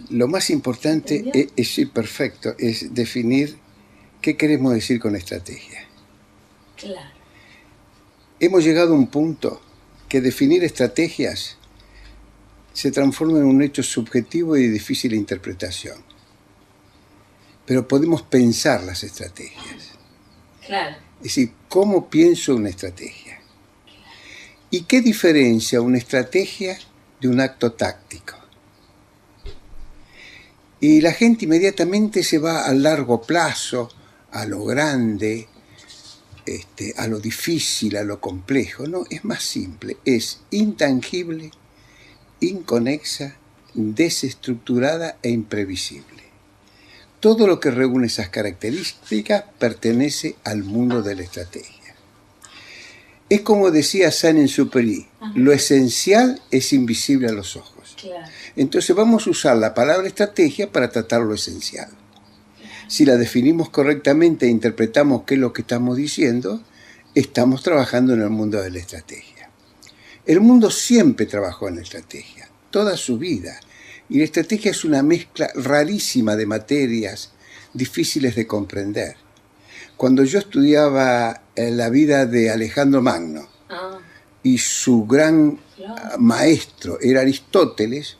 Lo más importante ¿Entendió? sí, perfecto, es definir qué queremos decir con estrategia. Claro. Hemos llegado a un punto que definir estrategias se transforma en un hecho subjetivo y de difícil interpretación. Pero podemos pensar las estrategias. Claro. Es decir, ¿cómo pienso una estrategia? ¿Y qué diferencia una estrategia de un acto táctico? Y la gente inmediatamente se va al largo plazo, a lo grande, a lo difícil, a lo complejo. No, es más simple, es intangible, inconexa, desestructurada e imprevisible. Todo lo que reúne esas características pertenece al mundo de la estrategia. Es como decía Saint-Exupéry, lo esencial es invisible a los ojos. Claro. Entonces vamos a usar la palabra estrategia para tratar lo esencial. Si la definimos correctamente e interpretamos qué es lo que estamos diciendo, estamos trabajando en el mundo de la estrategia. El mundo siempre trabajó en la estrategia, toda su vida. Y la estrategia es una mezcla rarísima de materias difíciles de comprender. Cuando yo estudiaba la vida de Alejandro Magno y su gran maestro era Aristóteles,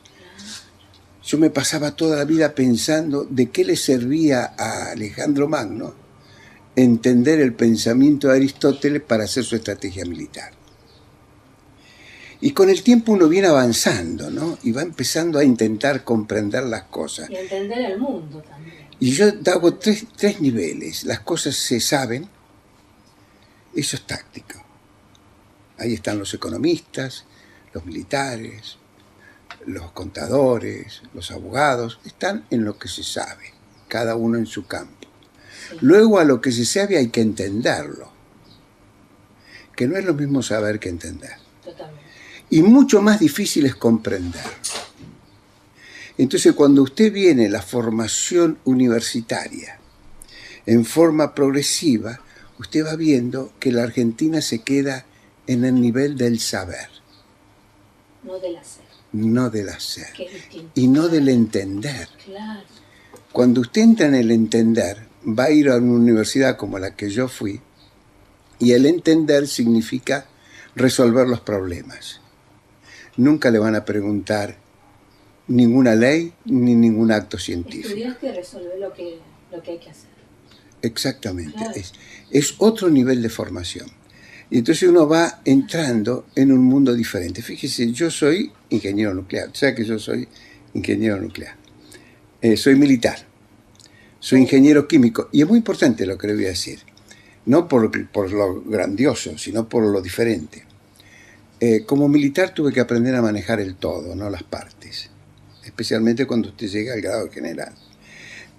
yo me pasaba toda la vida pensando de qué le servía a Alejandro Magno entender el pensamiento de Aristóteles para hacer su estrategia militar. Y con el tiempo uno viene avanzando, ¿no? Y va empezando a intentar comprender las cosas. Y entender el mundo también. Y yo hago tres niveles. Las cosas se saben, eso es táctico. Ahí están los economistas, los militares, los contadores, los abogados, están en lo que se sabe, cada uno en su campo. Sí. Luego a lo que se sabe hay que entenderlo, que no es lo mismo saber que entender. Totalmente. Y mucho más difícil es comprenderlo. Entonces cuando usted viene la formación universitaria en forma progresiva, usted va viendo que la Argentina se queda en el nivel del saber. No del hacer. No del hacer. Que es distinto. Y no del entender. Claro. Cuando usted entra en el entender, va a ir a una universidad como la que yo fui, y el entender significa resolver los problemas. Nunca le van a preguntar ninguna ley ni ningún acto científico. Estudiaste y resolver lo que hay que hacer. Exactamente. Claro. Es otro nivel de formación. Y entonces uno va entrando en un mundo diferente. Fíjese, yo soy ingeniero nuclear. O sea que yo soy ingeniero nuclear. Soy militar. Soy ingeniero químico. Y es muy importante lo que le voy a decir. No por lo grandioso, sino por lo diferente. Como militar tuve que aprender a manejar el todo, no las partes. Especialmente cuando usted llega al grado de general.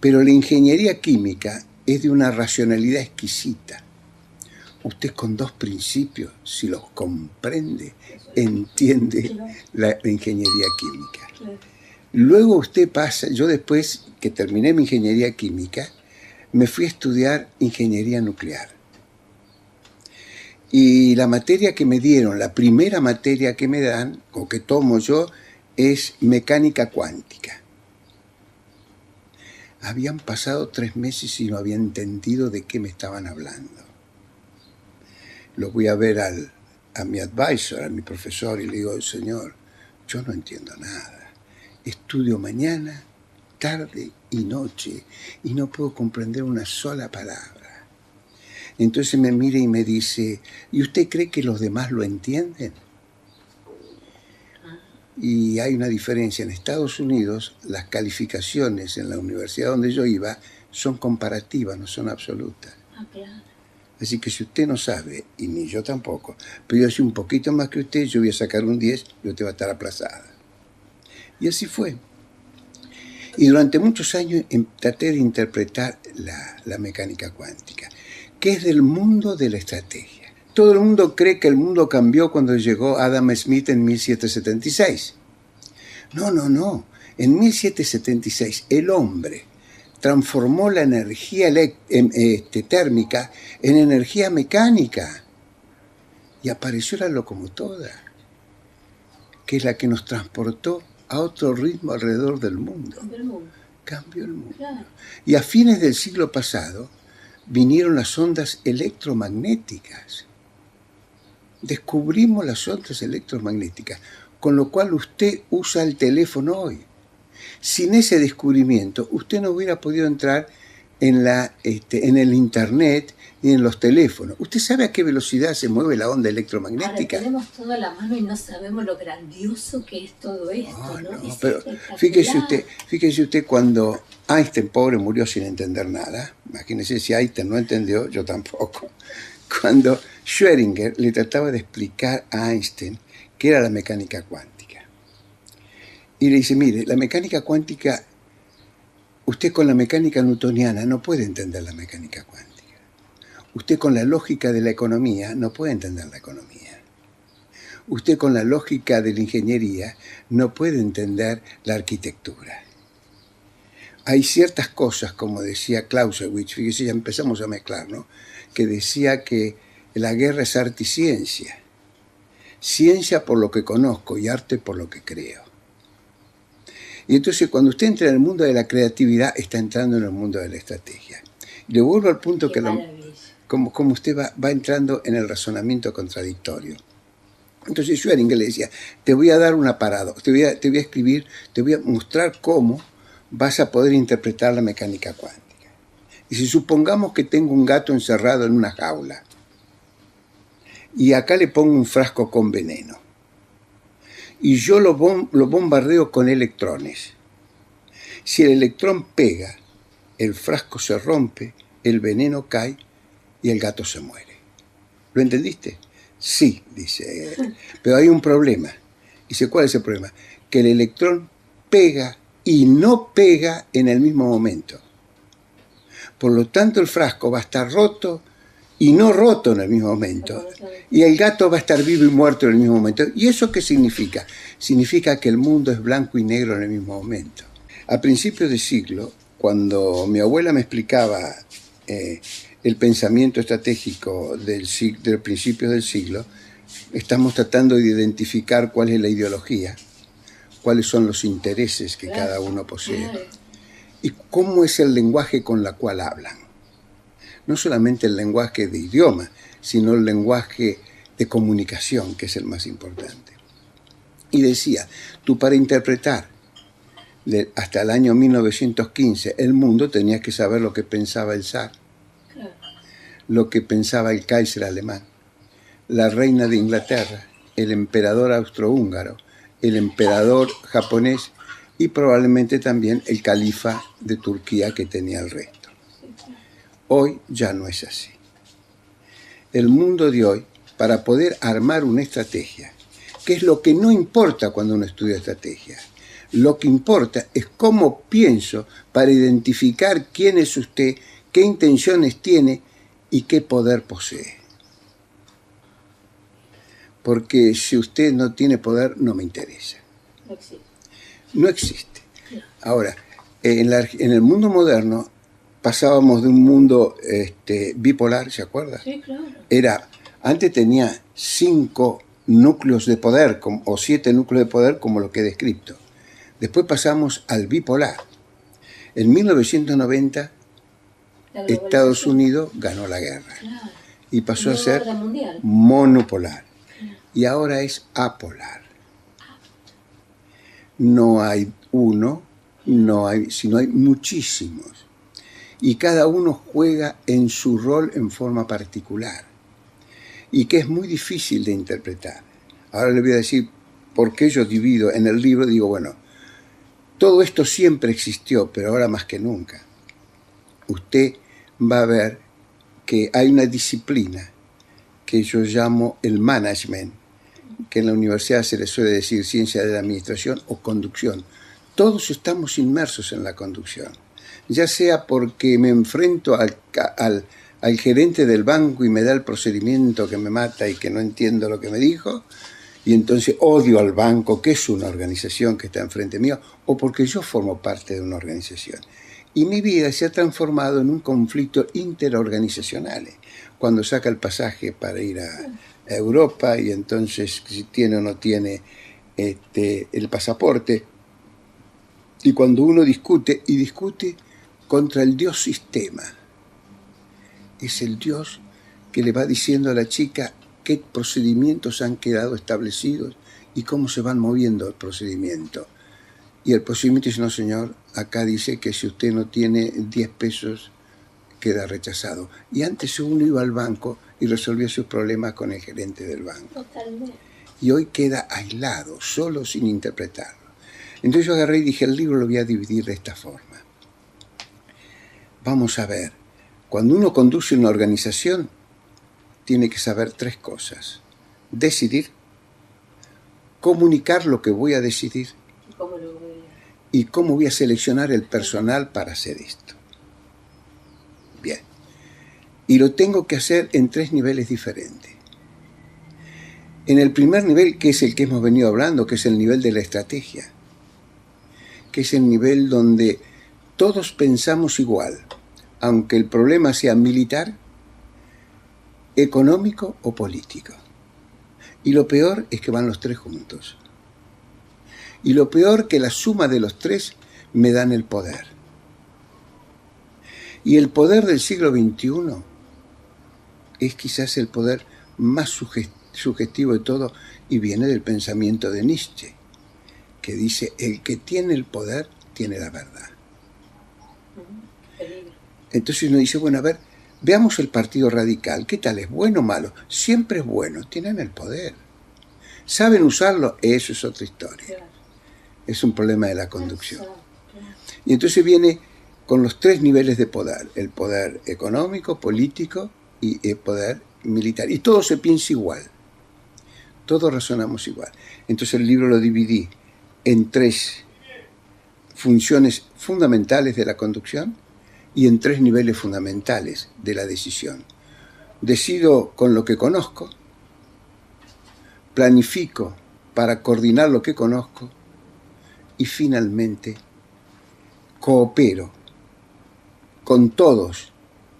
Pero la ingeniería química es de una racionalidad exquisita. Usted con dos principios, si los comprende, entiende la ingeniería química. Luego usted pasa, yo después que terminé mi ingeniería química, me fui a estudiar ingeniería nuclear. Y la materia que me dieron, la primera materia que me dan, o que tomo yo, es mecánica cuántica. Habían pasado 3 meses y no había entendido de qué me estaban hablando. Lo voy a ver a mi advisor, a mi profesor, y le digo, señor, yo no entiendo nada. Estudio mañana, tarde y noche, y no puedo comprender una sola palabra. Entonces me mira y me dice, ¿y usted cree que los demás lo entienden? Y hay una diferencia. En Estados Unidos, las calificaciones en la universidad donde yo iba son comparativas, no son absolutas. Claro. Así que si usted no sabe, y ni yo tampoco, pero yo soy un poquito más que usted, yo voy a sacar un 10 y usted va a estar aplazada. Y así fue. Y durante muchos años traté de interpretar la mecánica cuántica, que es del mundo de la estrategia. Todo el mundo cree que el mundo cambió cuando llegó Adam Smith en 1776. No, no, no. En 1776 el hombre transformó la energía térmica en energía mecánica y apareció la locomotora, que es la que nos transportó a otro ritmo alrededor del mundo. Cambió el mundo. Cambió el mundo. Claro. Y a fines del siglo pasado vinieron las ondas electromagnéticas. Descubrimos las ondas electromagnéticas, con lo cual usted usa el teléfono hoy. Sin ese descubrimiento, usted no hubiera podido entrar en el internet y en los teléfonos. ¿Usted sabe a qué velocidad se mueve la onda Ahora electromagnética? tenemos todo a la mano y no sabemos lo grandioso que es todo esto, ¿no? No, Es pero espectacular. fíjese usted cuando Einstein, pobre, murió sin entender nada. Imagínese si Einstein no entendió, yo tampoco. Cuando Schrödinger le trataba de explicar a Einstein qué era la mecánica cuántica. Y le dice, mire, la mecánica cuántica, usted con la mecánica newtoniana no puede entender la mecánica cuántica. Usted con la lógica de la economía no puede entender la economía. Usted con la lógica de la ingeniería no puede entender la arquitectura. Hay ciertas cosas, como decía Clausewitz, fíjese, ya empezamos a mezclar, ¿no? Que decía que la guerra es arte y ciencia. Ciencia por lo que conozco y arte por lo que creo. Y entonces cuando usted entra en el mundo de la creatividad, está entrando en el mundo de la estrategia. Y le vuelvo al punto Qué que maravilla. como usted va entrando en el razonamiento contradictorio. Entonces Schrödinger le decía, te voy a dar un aparato, te voy a escribir, te voy a mostrar cómo vas a poder interpretar la mecánica cuántica. Y si supongamos que tengo un gato encerrado en una jaula, y acá le pongo un frasco con veneno, y yo lo bombardeo con electrones. Si el electrón pega, el frasco se rompe, el veneno cae y el gato se muere. ¿Lo entendiste? Sí, dice él. Pero hay un problema. Dice, ¿cuál es el problema? Que el electrón pega y no pega en el mismo momento. Por lo tanto, el frasco va a estar roto y no roto en el mismo momento. Y el gato va a estar vivo y muerto en el mismo momento. ¿Y eso qué significa? Significa que el mundo es blanco y negro en el mismo momento. A principios de siglo, cuando mi abuela me explicaba el pensamiento estratégico del principio del siglo, estamos tratando de identificar cuál es la ideología, cuáles son los intereses que cada uno posee y cómo es el lenguaje con el cual hablan. No solamente el lenguaje de idioma, sino el lenguaje de comunicación, que es el más importante. Y decía, tú para interpretar hasta el año 1915 el mundo tenías que saber lo que pensaba el zar, lo que pensaba el Kaiser alemán, la reina de Inglaterra, el emperador austrohúngaro, el emperador japonés y probablemente también el califa de Turquía que tenía el resto. Hoy ya no es así. El mundo de hoy, para poder armar una estrategia, que es lo que no importa cuando uno estudia estrategia, lo que importa es cómo pienso para identificar quién es usted, qué intenciones tiene y qué poder posee. Porque si usted no tiene poder, no me interesa. No existe. No existe. Ahora, en el mundo moderno pasábamos de un mundo bipolar, ¿se acuerda? Sí, claro. Antes tenía 5 núcleos de poder o 7 núcleos de poder como lo que he descrito. Después pasamos al bipolar. En 1990 Estados Unidos ganó la guerra y pasó a ser monopolar. Y ahora es apolar. No hay uno, sino hay muchísimos. Y cada uno juega en su rol en forma particular. Y que es muy difícil de interpretar. Ahora le voy a decir por qué yo divido en el libro. Digo, bueno, todo esto siempre existió, pero ahora más que nunca. Usted va a ver que hay una disciplina que yo llamo el management, que en la universidad se le suele decir ciencia de la administración o conducción. Todos estamos inmersos en la conducción, ya sea porque me enfrento al gerente del banco y me da el procedimiento que me mata y que no entiendo lo que me dijo, y entonces odio al banco, que es una organización que está enfrente mío, o porque yo formo parte de una organización. Y mi vida se ha transformado en un conflicto interorganizacional. Cuando saca el pasaje para ir a Europa y entonces si tiene o no tiene el pasaporte, Y cuando uno discute, y discute contra el Dios sistema, es el Dios que le va diciendo a la chica qué procedimientos han quedado establecidos y cómo se van moviendo el procedimiento. Y el procedimiento dice, no señor, acá dice que si usted no tiene 10 pesos, queda rechazado. Y antes uno iba al banco y resolvía sus problemas con el gerente del banco. Totalmente. Y hoy queda aislado, solo, sin interpretarlo. Entonces yo agarré y dije, el libro lo voy a dividir de esta forma. Vamos a ver, cuando uno conduce una organización, tiene que saber 3 cosas. Decidir, comunicar lo que voy a decidir y cómo voy a seleccionar el personal para hacer esto. Bien. Y lo tengo que hacer en 3 niveles diferentes. En el primer nivel, que es el que hemos venido hablando, que es el nivel de la estrategia, que es el nivel donde todos pensamos igual, aunque el problema sea militar, económico o político. Y lo peor es que van los 3 juntos. Y lo peor que la suma de los 3 me dan el poder. Y el poder del siglo XXI es quizás el poder más sugestivo de todo y viene del pensamiento de Nietzsche, que dice, el que tiene el poder tiene la verdad. Entonces uno dice, bueno, a ver, veamos el Partido Radical, ¿qué tal? ¿Es bueno o malo? Siempre es bueno, tienen el poder. ¿Saben usarlo? Eso es otra historia. Es un problema de la conducción. Y entonces viene con los 3 niveles de poder, el poder económico, político y el poder militar. Y todo se piensa igual, todos razonamos igual. Entonces el libro lo dividí en 3 funciones fundamentales de la conducción y en 3 niveles fundamentales de la decisión. Decido con lo que conozco, planifico para coordinar lo que conozco y finalmente coopero con todos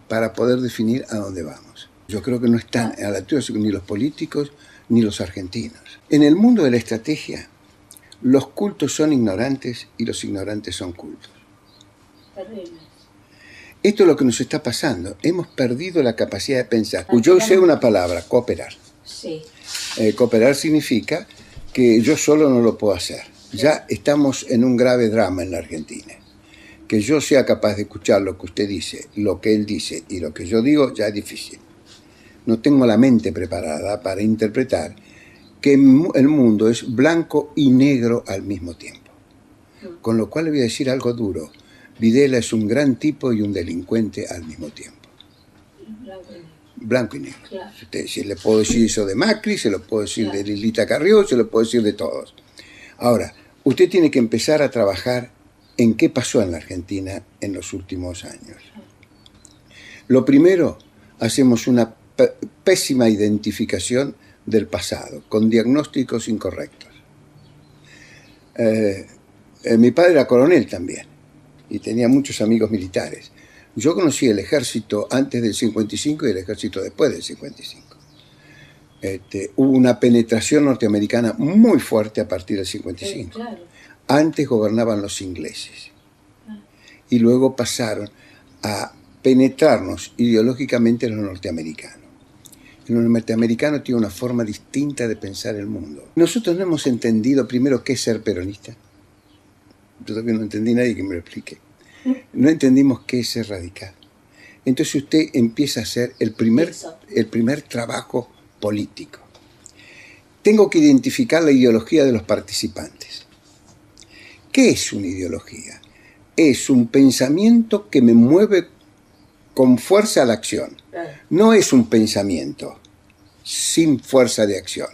para poder definir a dónde vamos. Yo creo que no están a la altura ni los políticos ni los argentinos. En el mundo de la estrategia, los cultos son ignorantes y los ignorantes son cultos. Esto es lo que nos está pasando. Hemos perdido la capacidad de pensar. Yo sé una palabra, cooperar. Sí. Cooperar significa que yo solo no lo puedo hacer. Ya estamos en un grave drama en la Argentina. Que yo sea capaz de escuchar lo que usted dice, lo que él dice y lo que yo digo, ya es difícil. No tengo la mente preparada para interpretar que el mundo es blanco y negro al mismo tiempo. Con lo cual le voy a decir algo duro. Videla es un gran tipo y un delincuente al mismo tiempo. Blanco y negro. Claro. Si le puedo decir eso de Macri, se lo puedo decir de Lilita Carrió, se lo puedo decir de todos. Ahora, usted tiene que empezar a trabajar en qué pasó en la Argentina en los últimos años. Lo primero, hacemos una pésima identificación del pasado, con diagnósticos incorrectos. Mi padre era coronel también, y tenía muchos amigos militares. Yo conocí el ejército antes del 55 y el ejército después del 55. Hubo una penetración norteamericana muy fuerte a partir del 55. Sí, claro. Antes gobernaban los ingleses y luego pasaron a penetrarnos ideológicamente los norteamericanos. El norteamericano tiene una forma distinta de pensar el mundo. Nosotros no hemos entendido primero qué es ser peronista. Yo todavía no entendí a nadie que me lo explique. No entendimos qué es ser radical. Entonces usted empieza a hacer el primer trabajo político. Tengo que identificar la ideología de los participantes. ¿Qué es una ideología? Es un pensamiento que me mueve con fuerza a la acción. No es un pensamiento sin fuerza de acción.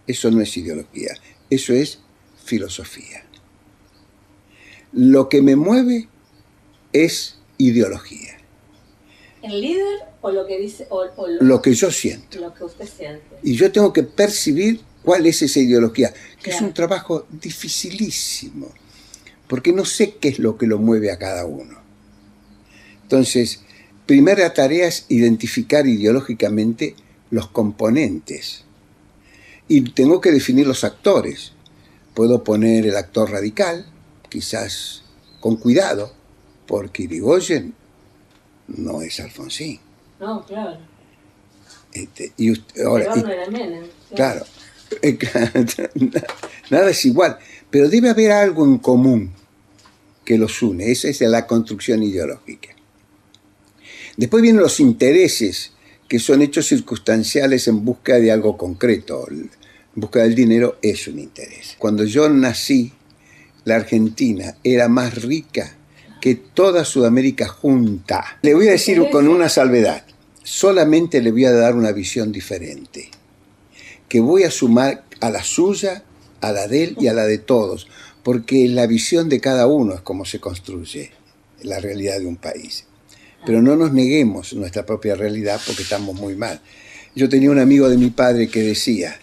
Eso no es ideología, eso es filosofía. Lo que me mueve es ideología. ¿El líder o lo que dice? Lo que yo siento. Lo que usted siente. Y yo tengo que percibir cuál es esa ideología, que es un trabajo dificilísimo, porque no sé qué es lo que lo mueve a cada uno. Entonces, primera tarea es identificar ideológicamente los componentes. Y tengo que definir los actores. Puedo poner el actor radical, quizás con cuidado, porque Irigoyen no es Alfonsín. No, claro. Ahora, Pero no era Menem. Claro, nada es igual, pero debe haber algo en común que los une. Esa es la construcción ideológica. Después vienen los intereses, que son hechos circunstanciales en busca de algo concreto. En busca del dinero es un interés. Cuando yo nací, la Argentina era más rica que toda Sudamérica junta. Le voy a decir con una salvedad, solamente le voy a dar una visión diferente, que voy a sumar a la suya, a la de él y a la de todos, porque la visión de cada uno es como se construye la realidad de un país. Pero no nos neguemos nuestra propia realidad porque estamos muy mal. Yo tenía un amigo de mi padre que decía,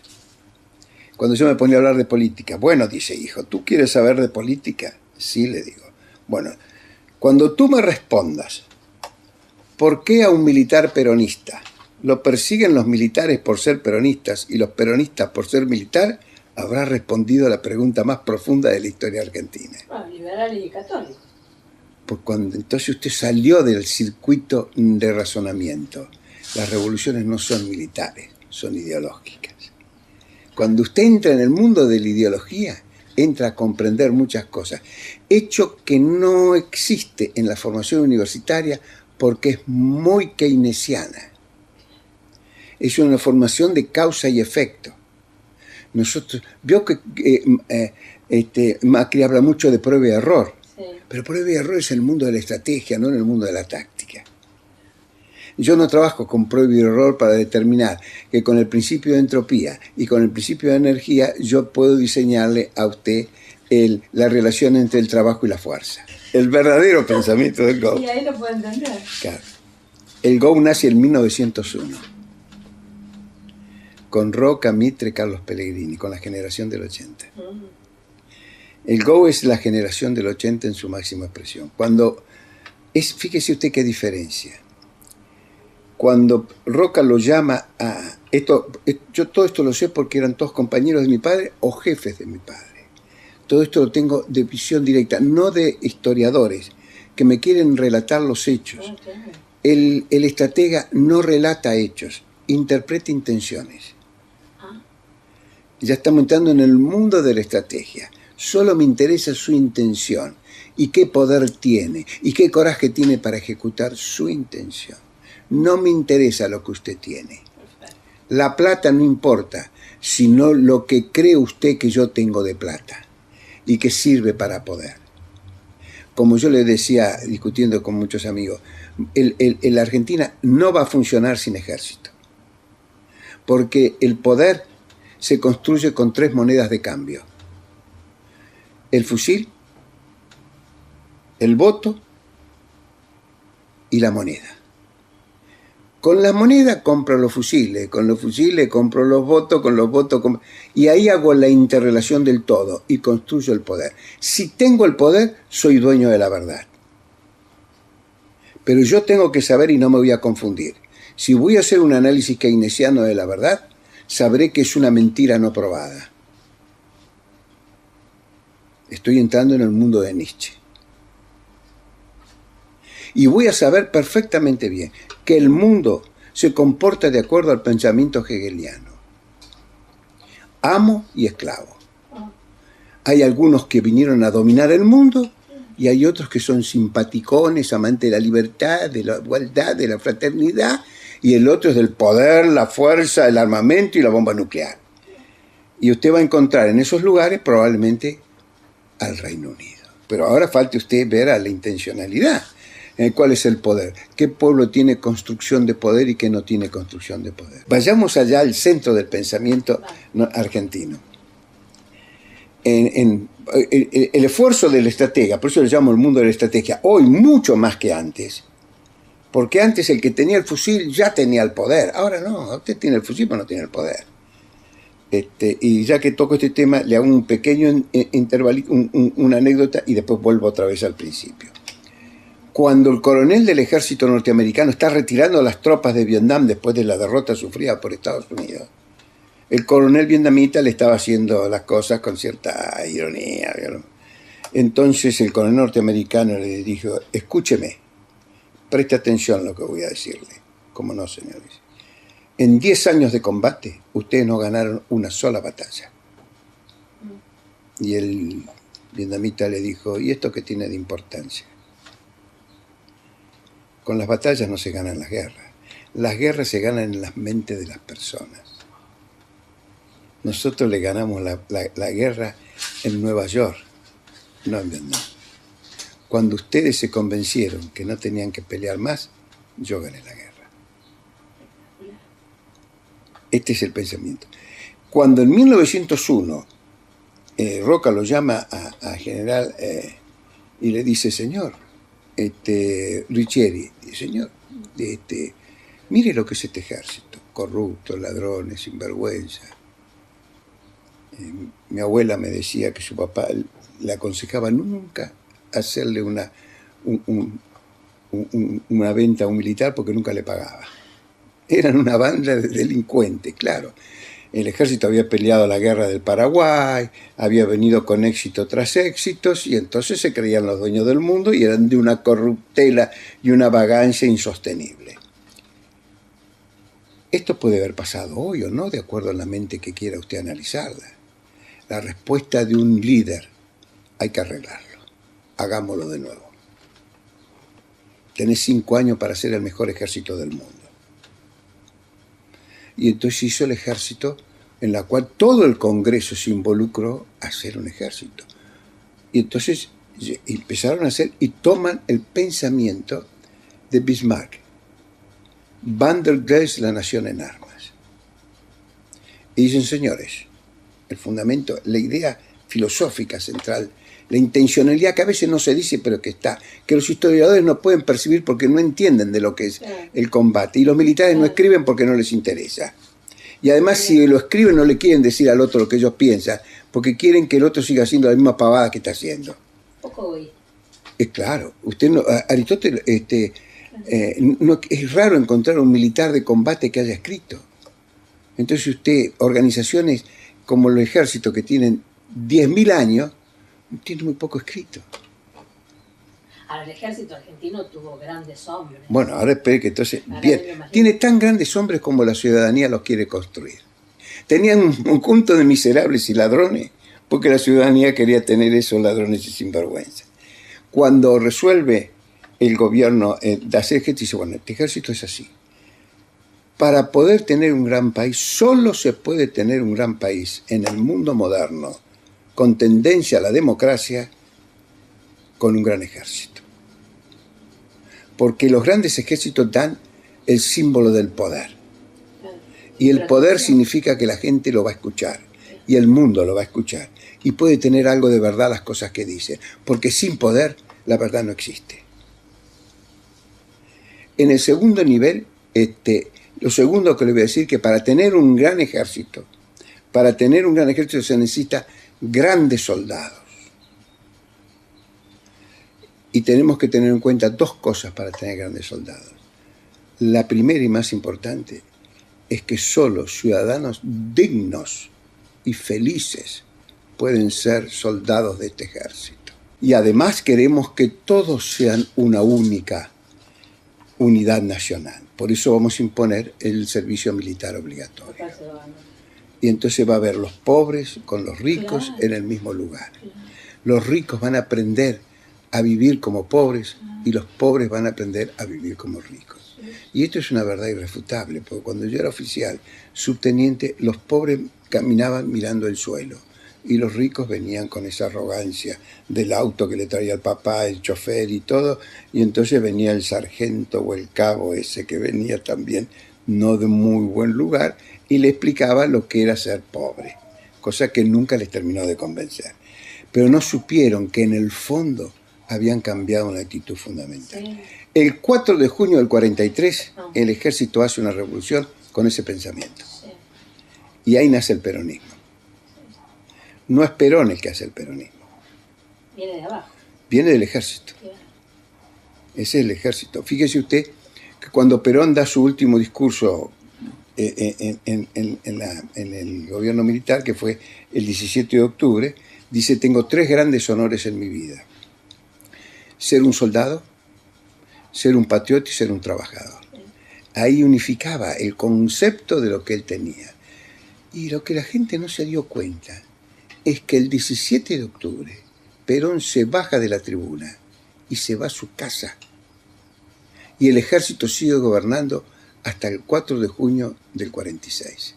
cuando yo me ponía a hablar de política, bueno, dice, hijo, ¿tú quieres saber de política? Sí, le digo. Bueno, cuando tú me respondas, ¿por qué a un militar peronista lo persiguen los militares por ser peronistas y los peronistas por ser militar? Habrá respondido a la pregunta más profunda de la historia argentina. Liberales y católicos. Pues entonces usted salió del circuito de razonamiento. Las revoluciones no son militares, son ideológicas. Cuando usted entra en el mundo de la ideología, entra a comprender muchas cosas. Hecho que no existe en la formación universitaria porque es muy keynesiana. Es una formación de causa y efecto. Vio que Macri habla mucho de prueba y error. Sí. Pero prueba y error es en el mundo de la estrategia, no en el mundo de la táctica. Yo no trabajo con prueba y error para determinar que con el principio de entropía y con el principio de energía yo puedo diseñarle a usted la relación entre el trabajo y la fuerza. El verdadero pensamiento del Go. Y ahí lo puedo entender. Claro. El Go nace en 1901. Con Roca, Mitre, Carlos Pellegrini, con la generación del 80. El Go es la generación del 80 en su máxima expresión. Fíjese usted qué diferencia. Cuando Roca lo llama a... yo todo esto lo sé porque eran todos compañeros de mi padre o jefes de mi padre. Todo esto lo tengo de visión directa, no de historiadores que me quieren relatar los hechos. El estratega no relata hechos, interpreta intenciones. Ya estamos entrando en el mundo de la estrategia. Solo me interesa su intención y qué poder tiene y qué coraje tiene para ejecutar su intención. No me interesa lo que usted tiene. La plata no importa, sino lo que cree usted que yo tengo de plata y que sirve para poder. Como yo le decía, discutiendo con muchos amigos, la Argentina no va a funcionar sin ejército, porque el poder se construye con 3 monedas de cambio: el fusil, el voto y la moneda. Con la moneda compro los fusiles, con los fusiles compro los votos, con los votos y ahí hago la interrelación del todo y construyo el poder. Si tengo el poder, soy dueño de la verdad. Pero yo tengo que saber y no me voy a confundir. Si voy a hacer un análisis keynesiano de la verdad, sabré que es una mentira no probada. Estoy entrando en el mundo de Nietzsche. Y voy a saber perfectamente bien que el mundo se comporta de acuerdo al pensamiento hegeliano. Amo y esclavo. Hay algunos que vinieron a dominar el mundo y hay otros que son simpaticones, amantes de la libertad, de la igualdad, de la fraternidad, y el otro es del poder, la fuerza, el armamento y la bomba nuclear. Y usted va a encontrar en esos lugares probablemente al Reino Unido. Pero ahora falta usted ver a la intencionalidad. ¿Cuál es el poder? ¿Qué pueblo tiene construcción de poder y qué no tiene construcción de poder? Vayamos allá al centro del pensamiento argentino. El esfuerzo del estratega, por eso le llamo el mundo de la estrategia, hoy mucho más que antes, porque antes el que tenía el fusil ya tenía el poder, ahora no, usted tiene el fusil pero no tiene el poder. Y ya que toco este tema, le hago un pequeño intervalo, una anécdota y después vuelvo otra vez al principio. Cuando el coronel del ejército norteamericano está retirando a las tropas de Vietnam después de la derrota sufrida por Estados Unidos, el coronel vietnamita le estaba haciendo las cosas con cierta ironía. Entonces el coronel norteamericano le dijo, escúcheme, preste atención a lo que voy a decirle. ¿Cómo no, señores? En 10 años de combate, ustedes no ganaron una sola batalla. Y el vietnamita le dijo, ¿y esto qué tiene de importancia? Con las batallas no se ganan las guerras. Las guerras se ganan en las mentes de las personas. Nosotros le ganamos la guerra en Nueva York, no en Vietnam. Cuando ustedes se convencieron que no tenían que pelear más, yo gané la guerra. Este es el pensamiento. Cuando en 1901 Roca lo llama a general y le dice, señor, Riccieri, señor, mire lo que es este ejército, corruptos, ladrones, sinvergüenza. Mi abuela me decía que su papá le aconsejaba nunca hacerle una venta a un militar porque nunca le pagaba. Eran una banda de delincuentes, claro. El ejército había peleado la guerra del Paraguay, había venido con éxito tras éxitos, y entonces se creían los dueños del mundo y eran de una corruptela y una vagancia insostenible. Esto puede haber pasado hoy o no, de acuerdo a la mente que quiera usted analizarla. La respuesta de un líder, hay que arreglarlo. Hagámoslo de nuevo. Tenés 5 años para ser el mejor ejército del mundo. Y entonces hizo el ejército, en la cual todo el Congreso se involucró a hacer un ejército. Y entonces empezaron a hacer y toman el pensamiento de Bismarck. Vanderbilt, la nación en armas. Y dicen, señores, el fundamento, la idea filosófica central, la intencionalidad que a veces no se dice, pero que está, que los historiadores no pueden percibir porque no entienden de lo que es el combate, y los militares no escriben porque no les interesa. Y además, si lo escriben, no le quieren decir al otro lo que ellos piensan, porque quieren que el otro siga haciendo la misma pavada que está haciendo. Poco hoy. Es claro, usted no, Aristóteles, no, es raro encontrar un militar de combate que haya escrito. Entonces usted, organizaciones como el ejército que tienen 10.000 años, tiene muy poco escrito. Ahora, el ejército argentino tuvo grandes hombres. Bueno, ahora espere que entonces, bien, tiene tan grandes hombres como la ciudadanía los quiere construir. Tenían un conjunto de miserables y ladrones, porque la ciudadanía quería tener esos ladrones y sinvergüenza. Cuando resuelve el gobierno de hacer ejército, dice, bueno, este ejército es así. Para poder tener un gran país, solo se puede tener un gran país en el mundo moderno, con tendencia a la democracia, con un gran ejército. Porque los grandes ejércitos dan el símbolo del poder. Y el poder significa que la gente lo va a escuchar, y el mundo lo va a escuchar, y puede tener algo de verdad las cosas que dicen, porque sin poder la verdad no existe. En el segundo nivel, lo segundo que le voy a decir, que para tener un gran ejército se necesita grandes soldados. Y tenemos que tener en cuenta 2 cosas para tener grandes soldados. La primera y más importante es que solo ciudadanos dignos y felices pueden ser soldados de este ejército. Y además queremos que todos sean una única unidad nacional. Por eso vamos a imponer el servicio militar obligatorio. Y entonces va a haber los pobres con los ricos en el mismo lugar. Los ricos van a aprender a vivir como pobres y los pobres van a aprender a vivir como ricos. Y esto es una verdad irrefutable, porque cuando yo era oficial, subteniente, los pobres caminaban mirando el suelo y los ricos venían con esa arrogancia del auto que le traía el papá, el chofer y todo, y entonces venía el sargento o el cabo ese que venía también no de muy buen lugar y le explicaba lo que era ser pobre, cosa que nunca les terminó de convencer. Pero no supieron que en el fondo habían cambiado una actitud fundamental. Sí. El 4 de junio del 43, el ejército hace una revolución con ese pensamiento. Sí. Y ahí nace el peronismo. No es Perón el que hace el peronismo. Viene de abajo. Viene del ejército. Sí. Ese es el ejército. Fíjese usted que cuando Perón da su último discurso en el gobierno militar, que fue el 17 de octubre, Dice, tengo 3 grandes honores en mi vida. Ser un soldado, ser un patriota y ser un trabajador. Ahí unificaba el concepto de lo que él tenía. Y lo que la gente no se dio cuenta es que el 17 de octubre Perón se baja de la tribuna y se va a su casa. Y el ejército sigue gobernando hasta el 4 de junio del 46.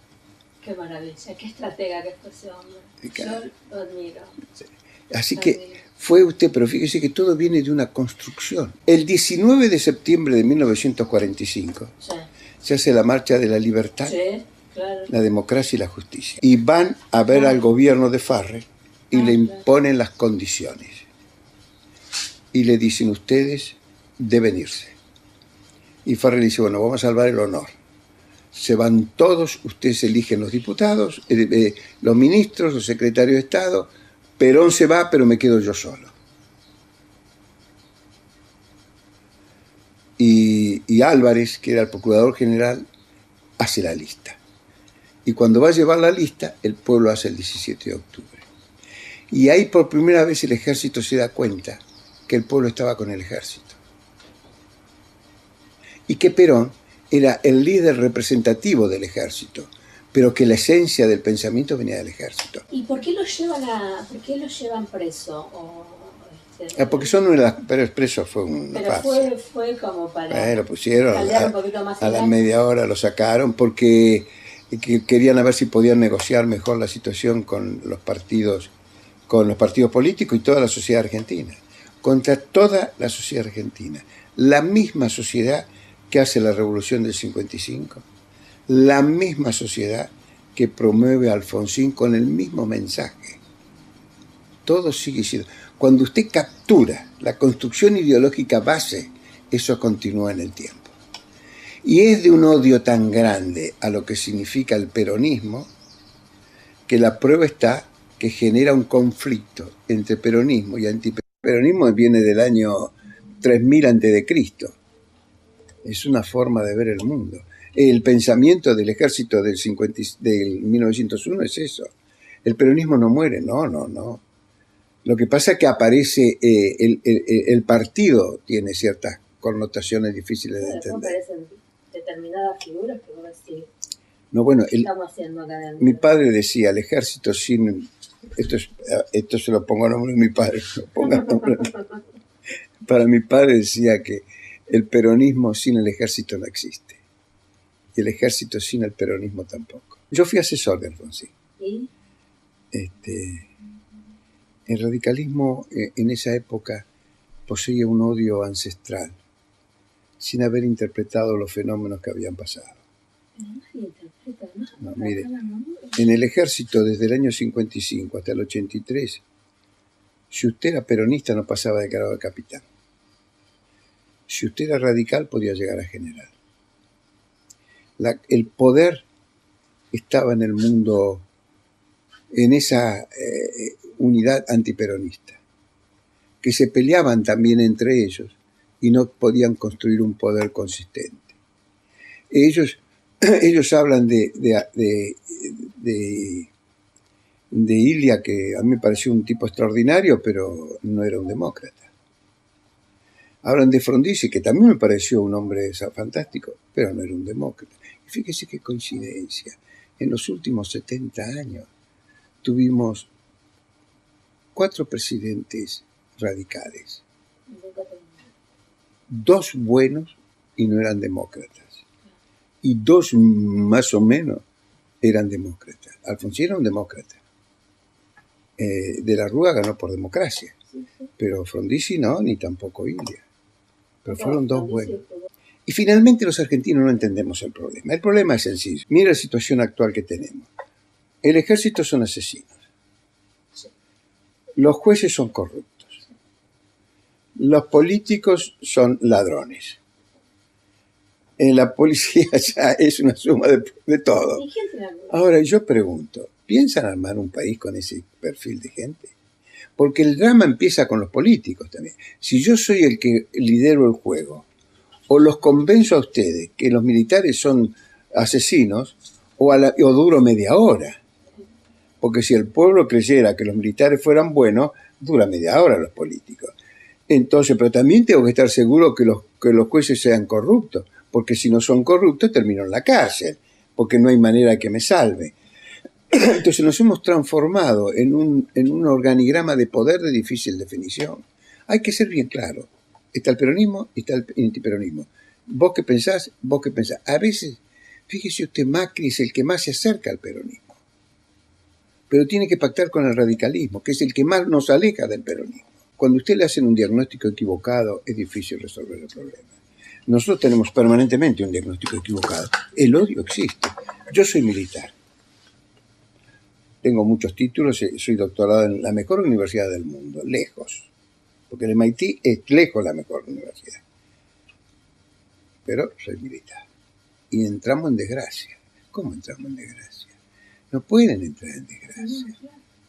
Qué maravilla, qué estratega que fue ese hombre. Yo lo admiro. Sí. Así que fue usted, pero fíjese que todo viene de una construcción. El 19 de septiembre de 1945 se hace la Marcha de la Libertad, claro, la democracia y la justicia. Y van a ver al gobierno de Farrell y le imponen las condiciones. Y le dicen, ustedes deben irse. Y Farrell dice, bueno, vamos a salvar el honor. Se van todos, ustedes eligen los diputados, los ministros, los secretarios de Estado. Perón se va, pero me quedo yo solo. Y Álvarez, que era el procurador general, hace la lista. Y cuando va a llevar la lista, el pueblo hace el 17 de octubre. Y ahí por primera vez el ejército se da cuenta que el pueblo estaba con el ejército. Y que Perón era el líder representativo del ejército, pero que la esencia del pensamiento venía del ejército. ¿Y por qué lo llevan preso? Porque son una, pero preso fue una farsa. Fue como para lo pusieron un poquito más a la media hora, lo sacaron porque querían a ver si podían negociar mejor la situación con los partidos políticos y toda la sociedad argentina, contra toda la sociedad argentina, la misma sociedad que hace la revolución del 55, la misma sociedad que promueve a Alfonsín con el mismo mensaje. Todo sigue siendo. Cuando usted captura la construcción ideológica base, eso continúa en el tiempo. Y es de un odio tan grande a lo que significa el peronismo, que la prueba está que genera un conflicto entre peronismo y antiperonismo. El peronismo viene del año 3000 a.C. Es una forma de ver el mundo. El pensamiento del ejército del 1901 es eso. El peronismo no muere, no. Lo que pasa es que aparece, el partido tiene ciertas connotaciones difíciles de entender. Aparecen determinadas figuras que vos decís. No, bueno, estamos haciendo acá dentro. Mi padre decía, el ejército sin... Esto se lo pongo a nombre de mi padre. Para mi padre decía que el peronismo sin el ejército no existe. Y el ejército sin el peronismo tampoco. Yo fui asesor de Alfonsín. ¿Y? El radicalismo en esa época poseía un odio ancestral, sin haber interpretado los fenómenos que habían pasado. No, mire, en el ejército desde el año 55 hasta el 83, si usted era peronista no pasaba de grado de capitán. Si usted era radical podía llegar a general. El poder estaba en el mundo, en esa unidad antiperonista, que se peleaban también entre ellos y no podían construir un poder consistente. Ellos hablan de Ilia, que a mí me pareció un tipo extraordinario, pero no era un demócrata. Hablan de Frondizi, que también me pareció un hombre fantástico, pero no era un demócrata. Y fíjese qué coincidencia. En los últimos 70 años tuvimos 4 presidentes radicales. 2 buenos y no eran demócratas. Y 2 más o menos eran demócratas. Alfonsín era un demócrata. De la Rúa ganó por democracia. Pero Frondizi no, ni tampoco Ilia. Pero fueron 2 buenos. Y finalmente los argentinos no entendemos el problema. El problema es sencillo. Mira la situación actual que tenemos. El ejército son asesinos. Los jueces son corruptos. Los políticos son ladrones. En la policía ya es una suma de todo. Ahora yo pregunto, ¿piensan armar un país con ese perfil de gente? Porque el drama empieza con los políticos también. Si yo soy el que lidero el juego, o los convenzo a ustedes que los militares son asesinos, o duro media hora. Porque si el pueblo creyera que los militares fueran buenos, dura media hora los políticos. Entonces, pero también tengo que estar seguro que los jueces sean corruptos, porque si no son corruptos termino en la cárcel, porque no hay manera que me salve. Entonces nos hemos transformado en un organigrama de poder de difícil definición. Hay que ser bien claro. Está el peronismo y está el antiperonismo. ¿Vos qué pensás? ¿Vos qué pensás? A veces, fíjese usted, Macri es el que más se acerca al peronismo. Pero tiene que pactar con el radicalismo, que es el que más nos aleja del peronismo. Cuando usted le hacen un diagnóstico equivocado, es difícil resolver el problema. Nosotros tenemos permanentemente un diagnóstico equivocado. El odio existe. Yo soy militar. Tengo muchos títulos, soy doctorado en la mejor universidad del mundo, lejos. Porque el MIT es lejos la mejor universidad. Pero soy militar. Y entramos en desgracia. ¿Cómo entramos en desgracia? No pueden entrar en desgracia.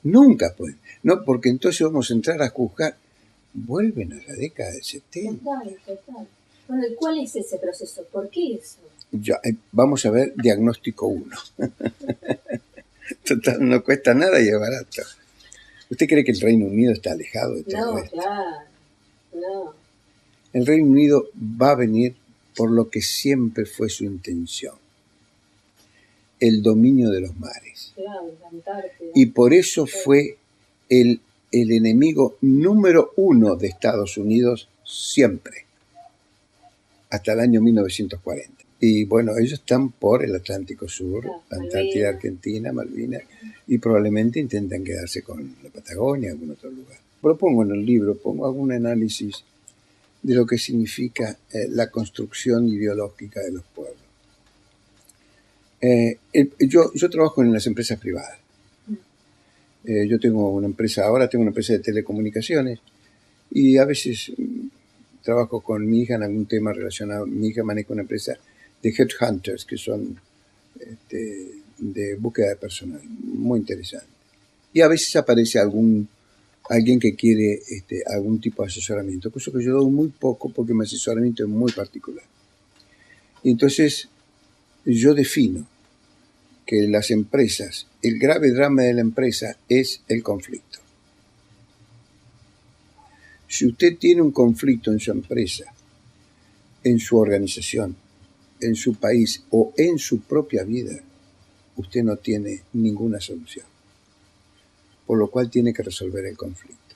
Nunca pueden. No, porque entonces vamos a entrar a juzgar. Vuelven a la década del 70. Total. Bueno, ¿y cuál es ese proceso? ¿Por qué eso? Vamos a ver diagnóstico 1. Total, no cuesta nada y es barato. ¿Usted cree que el Reino Unido está alejado de todo esto? No. El Reino Unido va a venir por lo que siempre fue su intención. El dominio de los mares. Claro, la Antártida. Y por eso fue el enemigo número 1 de Estados Unidos siempre, hasta el año 1940. Y bueno, ellos están por el Atlántico Sur, Antártida, Argentina, Malvinas, y probablemente intentan quedarse con la Patagonia, algún otro lugar. Propongo en el libro, hago un análisis de lo que significa la construcción ideológica de los pueblos. Yo trabajo en las empresas privadas. Yo tengo una empresa de telecomunicaciones y a veces trabajo con mi hija en algún tema relacionado. Mi hija maneja una empresa de headhunters, que son de búsqueda de personal, muy interesante. Y a veces aparece alguien que quiere algún tipo de asesoramiento, cosa que yo doy muy poco porque mi asesoramiento es muy particular. Y entonces yo defino que las empresas, el grave drama de la empresa es el conflicto. Si usted tiene un conflicto en su empresa, en su organización, en su país o en su propia vida, usted no tiene ninguna solución. Por lo cual tiene que resolver el conflicto.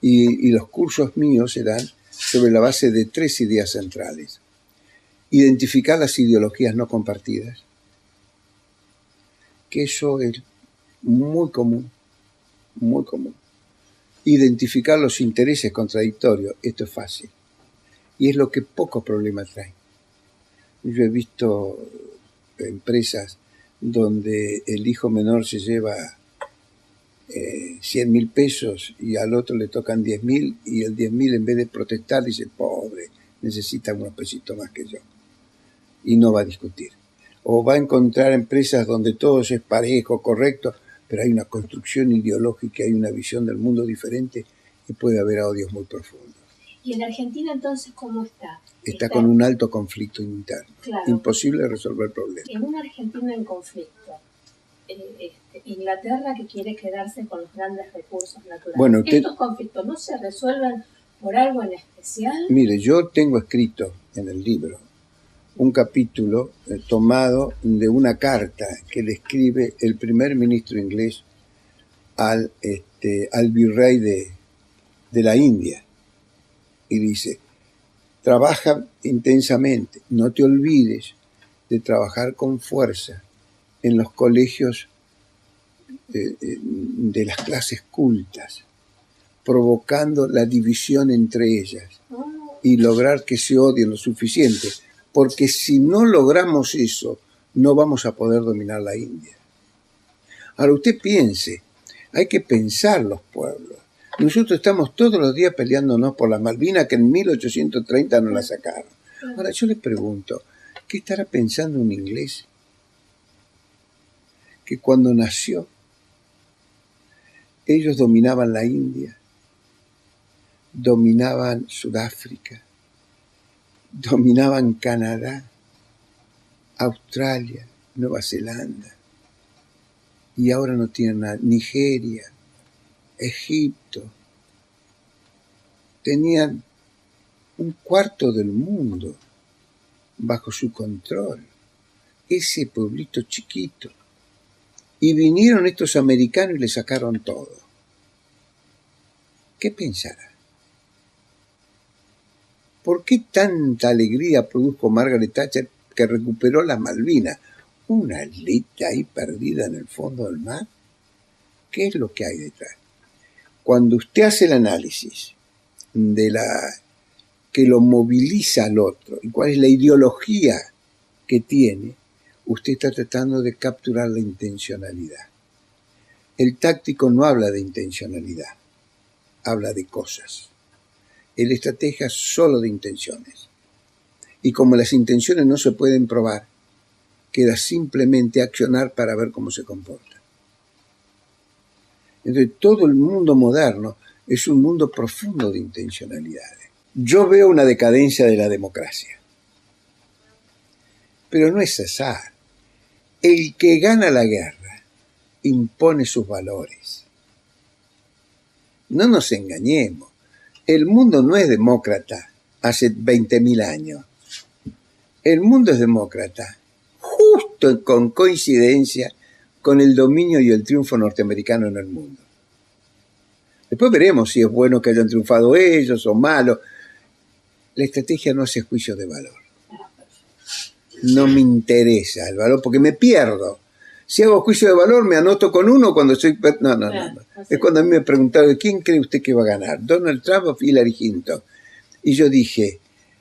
Y los cursos míos se dan sobre la base de 3 ideas centrales. Identificar las ideologías no compartidas, que eso es muy común. Identificar los intereses contradictorios, esto es fácil. Y es lo que pocos problemas traen. Yo he visto empresas donde el hijo menor se lleva 100.000 pesos y al otro le tocan 10.000 y el 10.000 en vez de protestar dice, pobre, necesita unos pesitos más que yo. Y no va a discutir. O va a encontrar empresas donde todo es parejo, correcto, pero hay una construcción ideológica, hay una visión del mundo diferente y puede haber odios muy profundos. ¿Y en Argentina entonces cómo está? Está con un alto conflicto interno. Claro. Imposible resolver el problema. En una Argentina en conflicto, Inglaterra que quiere quedarse con los grandes recursos naturales. Bueno, ¿Estos conflictos no se resuelven por algo en especial? Mire, yo tengo escrito en el libro un capítulo tomado de una carta que le escribe el primer ministro inglés al virrey de la India. Y dice, trabaja intensamente, no te olvides de trabajar con fuerza en los colegios de las clases cultas, provocando la división entre ellas y lograr que se odien lo suficiente, porque si no logramos eso, no vamos a poder dominar la India. Ahora usted piense, hay que pensar los pueblos. Nosotros estamos todos los días peleándonos por las Malvinas que en 1830 nos la sacaron. Ahora yo le pregunto, ¿qué estará pensando un inglés que cuando nació ellos dominaban la India, dominaban Sudáfrica, dominaban Canadá, Australia, Nueva Zelanda? y ahora no tienen nada. Nigeria, Egipto, tenían un cuarto del mundo bajo su control, ese pueblito chiquito. Y vinieron estos americanos y le sacaron todo. ¿Qué pensará? ¿Por qué tanta alegría produjo Margaret Thatcher que recuperó las Malvinas? ¿Una islita ahí perdida en el fondo del mar? ¿Qué es lo que hay detrás? Cuando usted hace el análisis de la que lo moviliza al otro y cuál es la ideología que tiene, usted está tratando de capturar la intencionalidad. El táctico no habla de intencionalidad, habla de cosas. El estratega solo de intenciones. Y como las intenciones no se pueden probar, queda simplemente accionar para ver cómo se comporta. Entonces, todo el mundo moderno es un mundo profundo de intencionalidades. Yo veo una decadencia de la democracia. Pero no es azar. El que gana la guerra impone sus valores. No nos engañemos. El mundo no es demócrata hace 20.000 años. El mundo es demócrata justo con coincidencia con el dominio y el triunfo norteamericano en el mundo. Después veremos si es bueno que hayan triunfado ellos o malo. La estrategia no hace juicio de valor. No me interesa el valor porque me pierdo. Si hago juicio de valor me anoto con uno cuando soy... No. Es cuando a mí me preguntaron, ¿quién cree usted que va a ganar? ¿Donald Trump o Hillary Clinton? Y yo dije,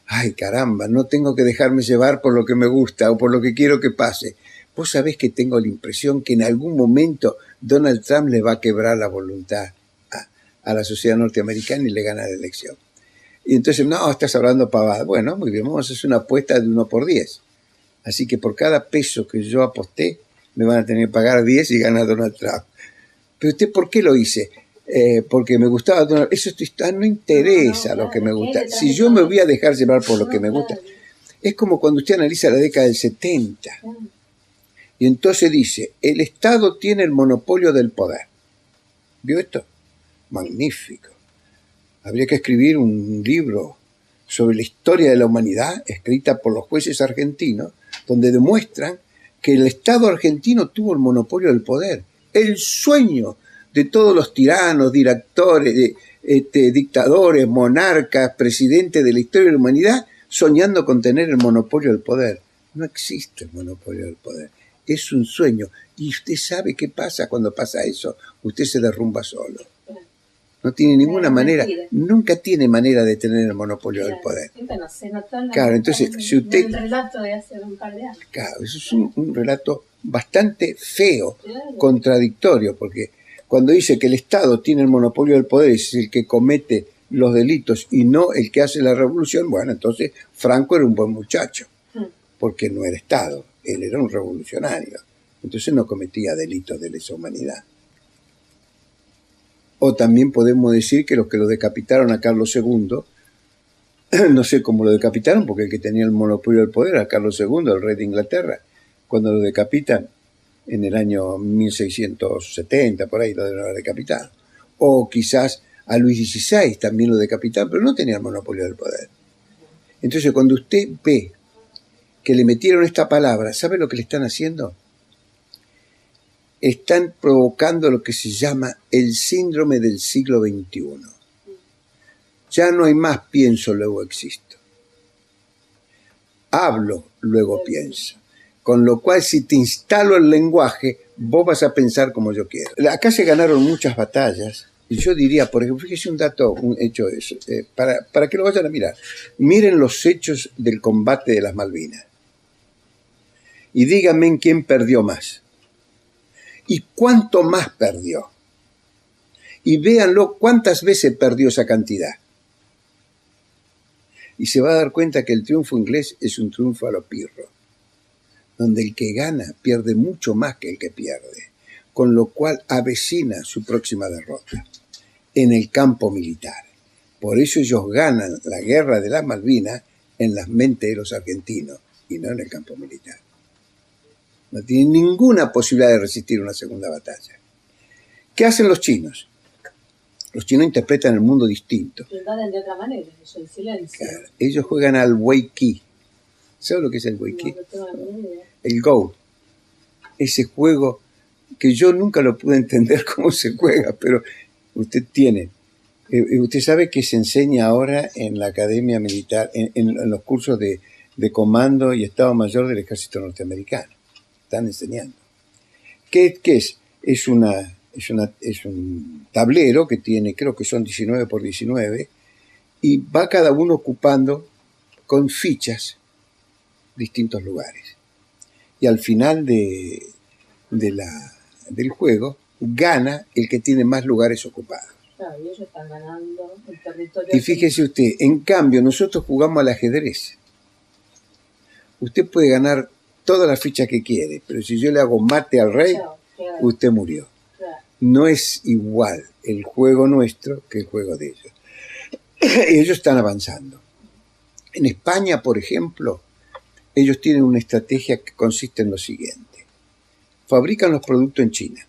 ay caramba, no tengo que dejarme llevar por lo que me gusta o por lo que quiero que pase. Vos sabés que tengo la impresión que en algún momento Donald Trump le va a quebrar la voluntad a la sociedad norteamericana y le gana la elección. Y entonces, no, estás hablando pavada. Bueno, muy bien, vamos a hacer una apuesta de 1 por 10. Así que por cada peso que yo aposté, me van a tener que pagar 10 y gana Donald Trump. Pero usted, ¿por qué lo hice? Porque me gustaba Donald Trump. Eso no interesa lo que me gusta. Si yo me voy a dejar llevar por lo que me gusta, es como cuando usted analiza la década del 70. Y entonces dice, el Estado tiene el monopolio del poder. ¿Vio esto? Magnífico. Habría que escribir un libro sobre la historia de la humanidad, escrita por los jueces argentinos, donde demuestran que el Estado argentino tuvo el monopolio del poder. El sueño de todos los tiranos, directores, dictadores, monarcas, presidentes de la historia de la humanidad, soñando con tener el monopolio del poder. No existe el monopolio del poder. Es un sueño. Y usted sabe qué pasa cuando pasa eso. Usted se derrumba solo. No tiene ninguna manera, nunca tiene manera de tener el monopolio del poder. Claro, entonces, si usted... el relato de hace un par de años. Claro, eso es un relato bastante feo, contradictorio, porque cuando dice que el Estado tiene el monopolio del poder, es el que comete los delitos y no el que hace la revolución, bueno, entonces Franco era un buen muchacho, porque no era Estado, él era un revolucionario, entonces no cometía delitos de lesa humanidad. O también podemos decir que los que lo decapitaron a Carlos II, no sé cómo lo decapitaron, porque el que tenía el monopolio del poder era Carlos II, el rey de Inglaterra. Cuando lo decapitan en el año 1670, por ahí lo deben haber decapitado. O quizás a Luis XVI también lo decapitaron, pero no tenía el monopolio del poder. Entonces, cuando usted ve que le metieron esta palabra, ¿sabe lo que le están haciendo? Están provocando lo que se llama el síndrome del siglo XXI. Ya no hay más pienso, luego existo. Hablo, luego pienso. Con lo cual, si te instalo el lenguaje, vos vas a pensar como yo quiero. Acá se ganaron muchas batallas. Y yo diría, por ejemplo, fíjese un dato, un hecho de eso, para que lo vayan a mirar. Miren los hechos del combate de las Malvinas. Y díganme en quién perdió más. ¿Y cuánto más perdió? Y véanlo cuántas veces perdió esa cantidad. Y se va a dar cuenta que el triunfo inglés es un triunfo a lo pirro, donde el que gana pierde mucho más que el que pierde, con lo cual avecina su próxima derrota en el campo militar. Por eso ellos ganan la guerra de las Malvinas en las mentes de los argentinos y no en el campo militar. No tienen ninguna posibilidad de resistir una segunda batalla. ¿Qué hacen los chinos? Los chinos interpretan el mundo distinto. Lo invaden de otra manera, eso, el silencio. Claro, ellos juegan al Weiqi. ¿Sabes lo que es el Weiqi? No tengo ni idea. El Go. Ese juego que yo nunca lo pude entender cómo se juega, pero usted tiene. Usted sabe que se enseña ahora en la academia militar, en los cursos de comando y Estado Mayor del Ejército Norteamericano. Están enseñando. ¿Qué es? Es un tablero que tiene, creo que son 19 por 19, y va cada uno ocupando con fichas distintos lugares. Y al final del juego, gana el que tiene más lugares ocupados. Claro, y ellos están ganando el territorio. Y fíjese usted, en cambio, nosotros jugamos al ajedrez. Usted puede ganar todas las fichas que quiere, pero si yo le hago mate al rey, Claro. usted murió. Claro. No es igual el juego nuestro que el juego de ellos. Ellos están avanzando. En España, por ejemplo, ellos tienen una estrategia que consiste en lo siguiente. Fabrican los productos en China.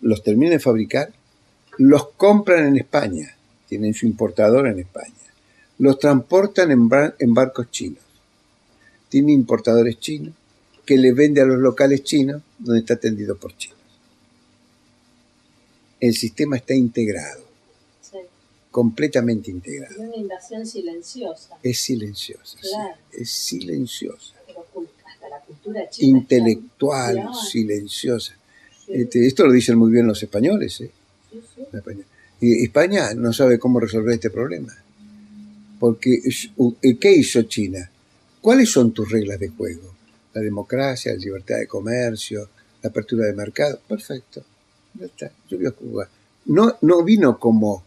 Los terminan de fabricar, los compran en España, tienen su importador en España, los transportan en barcos chinos, tienen importadores chinos que le vende a los locales chinos donde está atendido por chinos. El sistema está integrado, Sí. completamente integrado. Y una invasión silenciosa. Es silenciosa, Claro. sí, es silenciosa, Pero hasta la cultura china. intelectual, Claro. silenciosa. Sí. Esto lo dicen muy bien los españoles, ¿eh? Sí, sí. Y España no sabe cómo resolver este problema. Porque, ¿qué hizo China? ¿Cuáles son tus reglas de juego? La democracia, la libertad de comercio, la apertura de mercado. Perfecto. Ya está. Yo voy a jugar. No vino como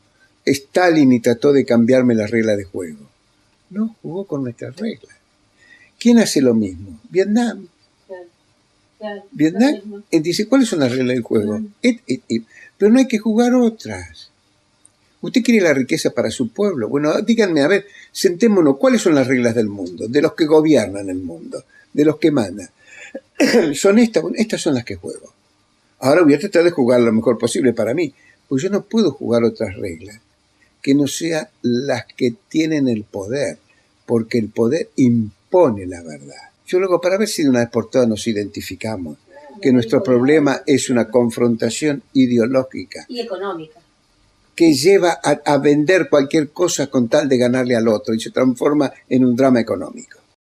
Stalin y trató de cambiarme las reglas de juego. No, jugó con nuestras reglas. ¿Quién hace lo mismo? Vietnam. Claro, Vietnam dice, ¿cuáles son las reglas del juego? Mm. Pero no hay que jugar otras. ¿Usted quiere la riqueza para su pueblo? Bueno, díganme, a ver, sentémonos, ¿cuáles son las reglas del mundo? De los que gobiernan el mundo, de los que mandan. Son estas son las que juego. Ahora voy a tratar de jugar lo mejor posible para mí, pues yo no puedo jugar otras reglas que no sean las que tienen el poder, porque el poder impone la verdad. Yo luego, para ver si de una vez por todas nos identificamos, que nuestro problema es una confrontación ideológica y económica, que lleva a vender cualquier cosa con tal de ganarle al otro y se transforma en un drama económico.